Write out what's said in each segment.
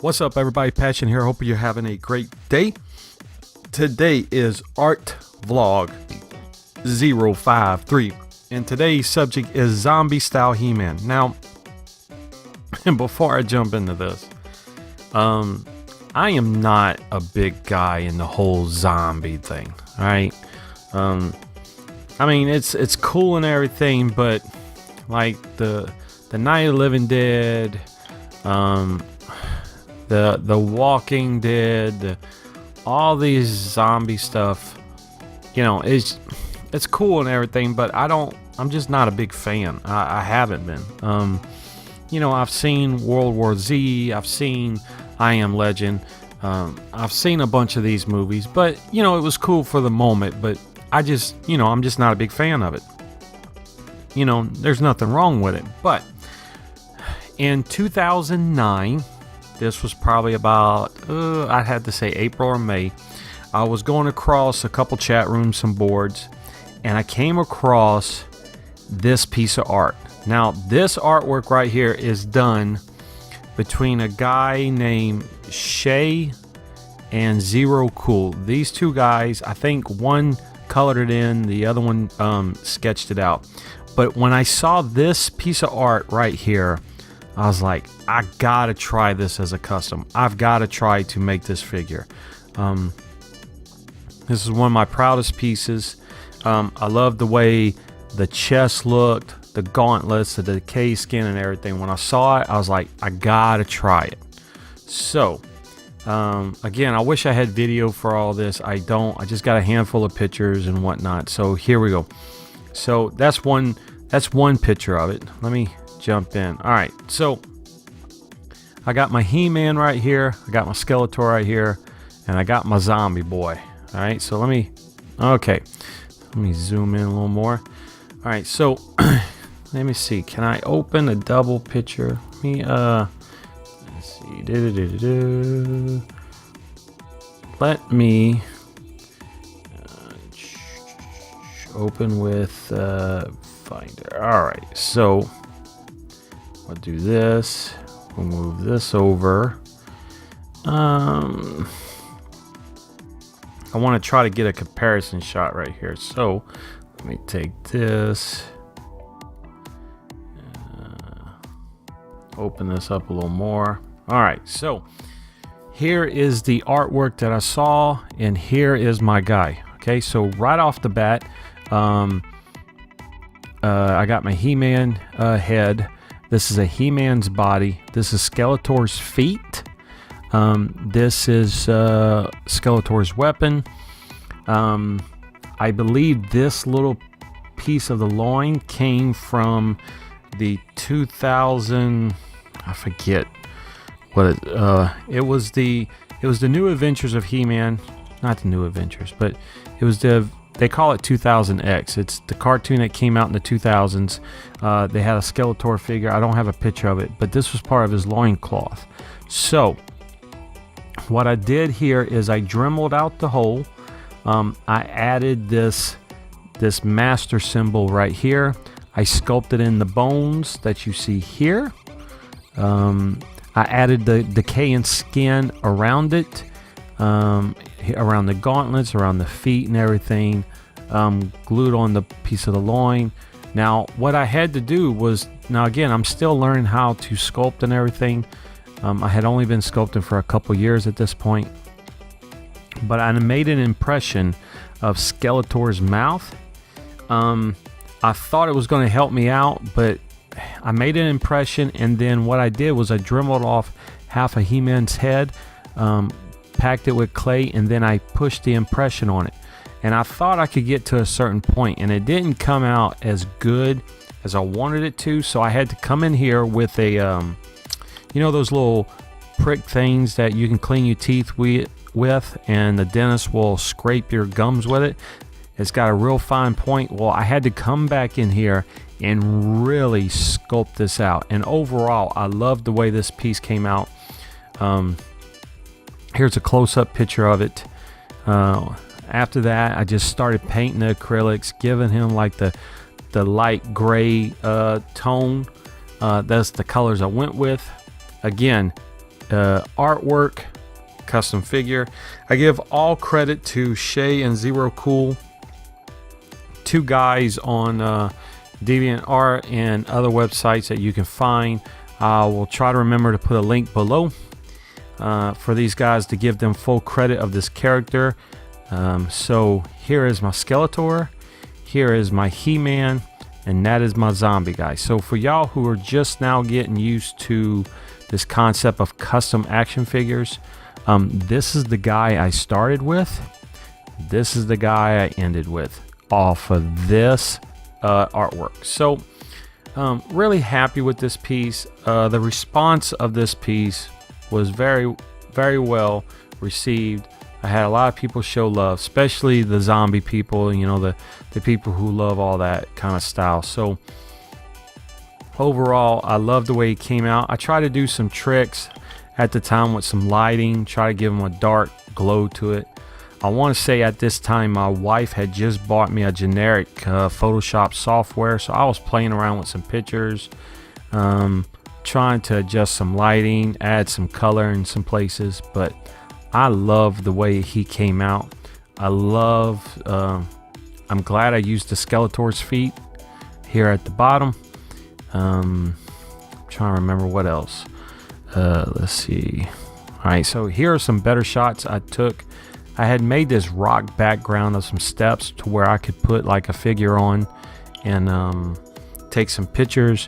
What's up, everybody? Passion here. Hope you're having a great day. Today is Art Vlog 053, and today's subject is zombie style He-Man. Now, before I jump into this, I am not a big guy in the whole zombie thing. All right, I mean it's cool and everything, but like the Night of the Living Dead, the Walking Dead, all these zombie stuff, you know, it's cool and everything, but I'm just not a big fan. I haven't been. You know, I've seen World War Z, I've seen I Am Legend, I've seen a bunch of these movies, but you know, it was cool for the moment, but I'm just not a big fan of it. You know, there's nothing wrong with it, but in 2009, this was probably about, I'd have to say April or May, I was going across a couple chat rooms, some boards, and I came across this piece of art. Now, this artwork right here is done between a guy named Shay and Zero Cool. These two guys, I think one colored it in, the other one sketched it out. But when I saw this piece of art right here, I was like, I gotta try this as a custom. I've gotta try to make this figure. This is one of my proudest pieces. I love the way the chest looked, the gauntlets, the decay skin and everything. When I saw it, I was like, I gotta try it. So, again, I wish I had video for all this. I don't. I just got a handful of pictures and whatnot. So here we go. So that's one picture of it. Let me jump in. All right, so I got my He-Man right here, I got my Skeletor right here, and I got my zombie boy. All right, so let me zoom in a little more. All right, so let me see, can I open a double picture? Let me let's see, let me open with Finder. All right, so I'll do this. We'll move this over. I want to try to get a comparison shot right here. So let me take this. Open this up a little more. All right, so here is the artwork that I saw, and here is my guy. Okay, so right off the bat, I got my He-Man head. This is a He-Man's body. This is Skeletor's feet. This is Skeletor's weapon. I believe this little piece of the loin came from the 2000. I forget what it was. It was the New Adventures of He-Man, not the New Adventures, but it was they call it 2000X. It's the cartoon that came out in the 2000s. They had a Skeletor figure. I don't have a picture of it, but this was part of his loincloth. So what I did here is I dremeled out the hole. I added this master symbol right here. I sculpted in the bones that you see here. I added the decaying skin around it. Around the gauntlets, around the feet and everything, glued on the piece of the loin. Now what I had to do was, now again, I'm still learning how to sculpt and everything. I had only been sculpting for a couple years at this point, but I made an impression of Skeletor's mouth. I thought it was going to help me out, but I made an impression, and then what I did was I dremeled off half of He-Man's head, packed it with clay, and then I pushed the impression on it, and I thought I could get to a certain point, and it didn't come out as good as I wanted it to, so I had to come in here with a you know, those little prick things that you can clean your teeth with, and the dentist will scrape your gums with it. It's got a real fine point. Well, I had to come back in here and really sculpt this out, and overall I love the way this piece came out. Here's a close-up picture of it. After that, I just started painting the acrylics, giving him like the light gray tone. That's the colors I went with. Again, artwork, custom figure. I give all credit to Shay and Zero Cool, two guys on DeviantArt and other websites that you can find. I will try to remember to put a link below for these guys to give them full credit of this character. So here is my Skeletor, here is my He-Man, and that is my zombie guy. So for y'all who are just now getting used to this concept of custom action figures, this is the guy I started with. This is the guy I ended with off of this artwork. So really happy with this piece. The response of this piece was very, very well received. I had a lot of people show love, especially the zombie people, you know, the people who love all that kind of style. So overall, I love the way it came out. I tried to do some tricks at the time with some lighting, try to give them a dark glow to it. I want to say at this time my wife had just bought me a generic Photoshop software, so I was playing around with some pictures, trying to adjust some lighting, add some color in some places. But I love the way he came out. I love, I'm glad I used the Skeletor's feet here at the bottom. I'm trying to remember what else. Let's see. All right, so here are some better shots I took. I had made this rock background of some steps to where I could put like a figure on and take some pictures.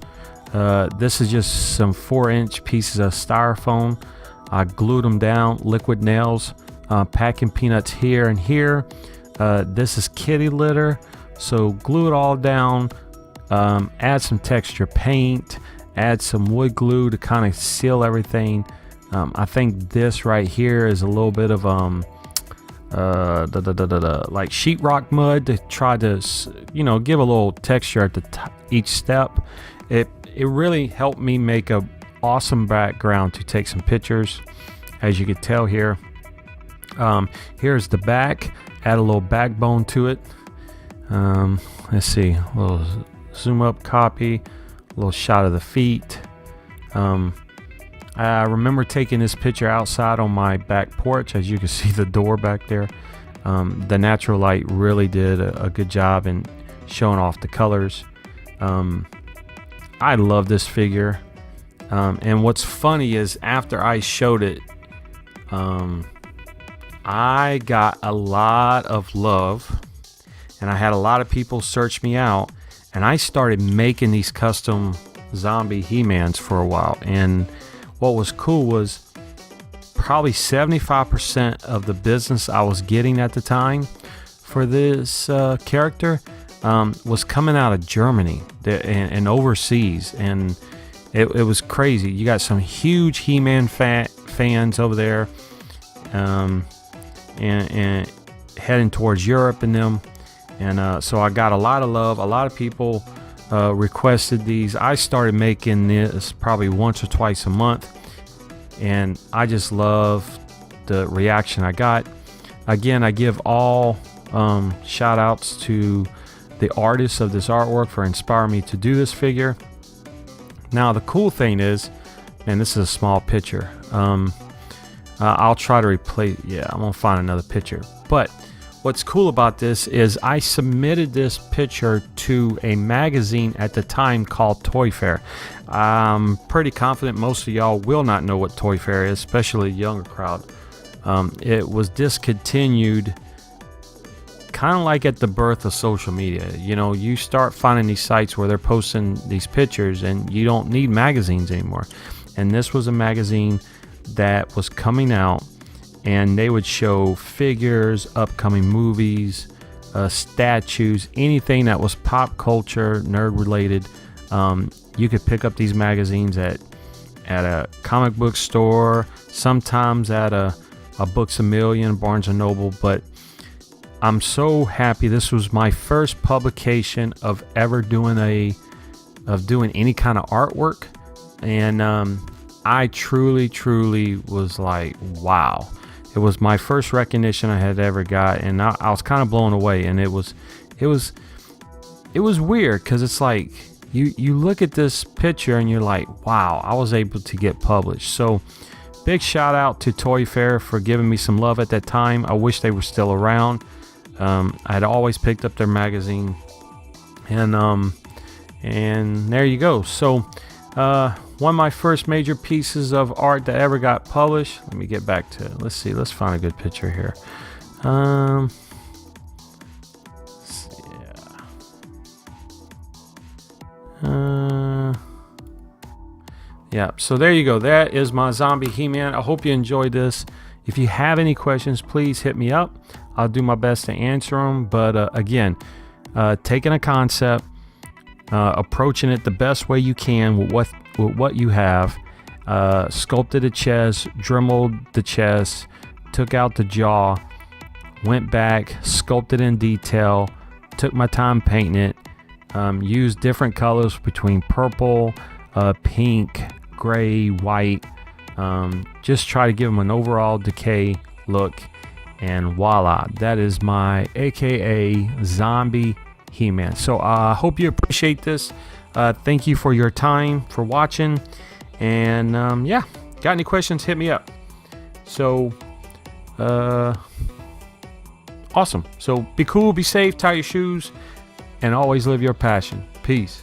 This is just some 4-inch pieces of styrofoam. I glued them down, liquid nails, packing peanuts here and here. This is kitty litter, so glue it all down, add some texture paint, add some wood glue to kind of seal everything. I think this right here is a little bit of like sheetrock mud to try to, you know, give a little texture at the each step. It really helped me make a awesome background to take some pictures, as you can tell here. Here's the back, add a little backbone to it. Let's see, a little zoom up copy, a little shot of the feet. I remember taking this picture outside on my back porch. As you can see the door back there. The natural light really did a good job in showing off the colors. I love this figure. And what's funny is after I showed it, I got a lot of love, and I had a lot of people search me out, and I started making these custom zombie He-Mans for a while. And what was cool was probably 75% of the business I was getting at the time for this character was coming out of Germany and overseas, and it was crazy. You got some huge He-Man fans over there, and heading towards Europe and them, and so I got a lot of love. A lot of people requested these. I started making this probably once or twice a month, and I just love the reaction I got. Again, I give all shout outs to the artists of this artwork for inspiring me to do this figure. Now the cool thing is, and this is a small picture, I'll try to replace, I'm gonna find another picture. But what's cool about this is I submitted this picture to a magazine at the time called Toyfare. I'm pretty confident most of y'all will not know what Toyfare is, especially the younger crowd. It was discontinued kind of like at the birth of social media. You know, you start finding these sites where they're posting these pictures and you don't need magazines anymore. And this was a magazine that was coming out, and they would show figures, upcoming movies, statues, anything that was pop culture, nerd related. You could pick up these magazines at a comic book store, sometimes at a Books A Million, Barnes & Noble. But I'm so happy. This was my first publication of ever doing any kind of artwork, and I truly was like, wow. It was my first recognition I had ever got, and I was kind of blown away. And it was weird, because it's like you look at this picture and you're like, wow, I was able to get published. So big shout out to Toyfare for giving me some love at that time. I wish they were still around. I had always picked up their magazine, and there you go. So one of my first major pieces of art that ever got published. Let me get back to it. Let's see. Let's find a good picture here. Yeah, so there you go. That is my Zombie He-Man. I hope you enjoyed this. If you have any questions, please hit me up. I'll do my best to answer them. But again, taking a concept, approaching it the best way you can with what you have, sculpted the chest, dremeled the chest, took out the jaw, went back, sculpted in detail, took my time painting it, used different colors between purple, pink, gray, white, just try to give them an overall decay look, and voila, that is my aka Zombie He-Man. So I hope you appreciate this. Thank you for your time, for watching, and yeah, got any questions, hit me up. So awesome. So be cool, be safe, tie your shoes, and always live your passion. Peace.